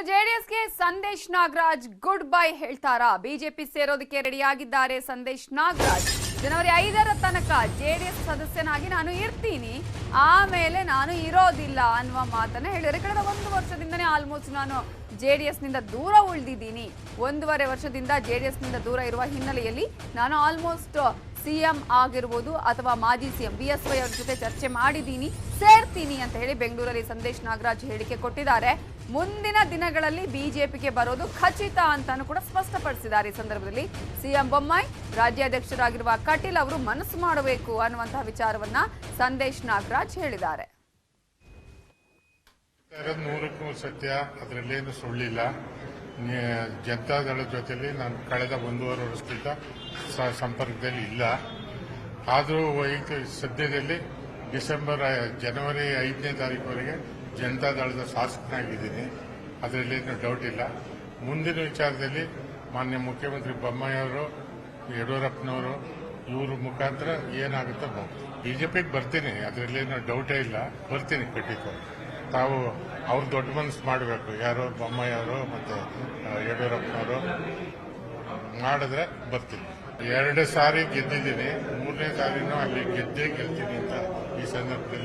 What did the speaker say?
ಜೆಡಿಎಸ್ಗೆ Sandesh Nagaraj good bye ಹೇಳ್ತಾರಾ? BJP ಸೇರೋದಕ್ಕೆ ರೆಡಿಯಾಗಿದ್ದಾರೆ Sandesh Nagaraj. ಜನವರಿ 5ರ ತನಕ ಜೆಡಿಎಸ್ ಸದಸ್ಯನಾಗಿ ನಾನು ಇರ್ತೀನಿ, ಆಮೇಲೆ ನಾನು ಇರೋದಿಲ್ಲ ಅನ್ನುವ ಮಾತನ್ನ ಹೇಳಿದರೆ. ಕಳೆದ 1 ವರ್ಷದಿಂದನೇ ಆಲ್ಮೋಸ್ಟ್ ನಾನು ಜೆಡಿಎಸ್ ನಿಂದ ದೂರ ಉಳಿದಿದ್ದೀನಿ. 1.5 ವರ್ಷದಿಂದ ಜೆಡಿಎಸ್ ನಿಂದ ದೂರ ಇರುವ ಹಿನ್ನೆಲೆಯಲ್ಲಿ ನಾನು ಆಲ್ಮೋಸ್ಟ್ ಸಿಎಂ ಆಗಿರ್ಬೋದು ಅಥವಾ ಮಾಜಿ ಸಿಎಂ ಬಿಎಸ್ವೈ ಅವರ ಜೊತೆ ಚರ್ಚೆ ಮಾಡಿದ್ದೀನಿ, ಸೇರ್ತೀನಿ ಅಂತ ಹೇಳಿ ಬೆಂಗಳೂರಲ್ಲಿ ಸಂದೇಶ್ ನಾಗರಾಜ್ ಹೇಳಿಕೆ ಕೊಟ್ಟಿದ್ದಾರೆ. ಮುಂದಿನ ದಿನಗಳಲ್ಲಿ ಬಿಜೆಪಿಗೆ ಬರೋದು ಖಚಿತ ಅಂತಾನು ಕೂಡ ಸ್ಪಷ್ಟಪಡಿಸಿದ್ದಾರೆ. ಈ ಸಂದರ್ಭದಲ್ಲಿ ಸಿಎಂ ಬೊಮ್ಮಾಯಿ, ರಾಜ್ಯಾಧ್ಯಕ್ಷರಾಗಿರುವ ಕಟೀಲ್ ಅವರು ಮನಸ್ಸು ಮಾಡಬೇಕು ಅನ್ನುವಂತಹ ವಿಚಾರವನ್ನ ಸಂದೇಶ್ ನಾಗರಾಜ್ ಹೇಳಿದ್ದಾರೆ. ನೂರಕ್ಕೂ ಸತ್ಯ, ಅದರಲ್ಲೇನು ಸುಳ್ಳಿಲ್ಲ. ಜನತಾದಳದ ಜೊತೆಲಿ ನಾನು ಕಳೆದ 1.5 ವರ್ಷದಿಂದ ಸಂಪರ್ಕದಲ್ಲಿ ಇಲ್ಲ. ಆದರೂ ಸದ್ಯದಲ್ಲಿ ಜನವರಿ 5ನೇ ತಾರೀಕುವರೆಗೆ ಜನತಾದಳದ ಶಾಸಕನಾಗಿದ್ದೀನಿ, ಅದರಲ್ಲೇನು ಡೌಟ್ ಇಲ್ಲ. ಮುಂದಿನ ವಿಚಾರದಲ್ಲಿ ಮಾನ್ಯ ಮುಖ್ಯಮಂತ್ರಿ ಬೊಮ್ಮಾಯಿ ಅವರು, ಯಡಿಯೂರಪ್ಪನವರು ಇವ್ರ ಮುಖಾಂತರ ಏನಾಗುತ್ತೋ ಬಿಜೆಪಿಗೆ ಬರ್ತೀನಿ, ಅದರಲ್ಲೇನು ಡೌಟೇ ಇಲ್ಲ, ಬರ್ತೀನಿ ಖಂಡಿತ. ತಾವು ಅವ್ರು ದೊಡ್ಡ ಮನಸ್ಸು ಮಾಡಬೇಕು, ಯಾರೋ ಬೊಮ್ಮಾಯಿ ಅವರು ಮತ್ತು ಯಡಿಯೂರಪ್ಪನವರು ಮಾಡಿದ್ರೆ ಬರ್ತೀನಿ. 2 ಸಾರಿ ಗೆದ್ದಿದ್ದೀನಿ, 3ನೇ ಸಾರಿನೂ ಅಲ್ಲಿ ಗೆದ್ದೇ ಗೆಲ್ತೀನಿ ಅಂತ ಈ ಸಂದರ್ಭದಲ್ಲಿ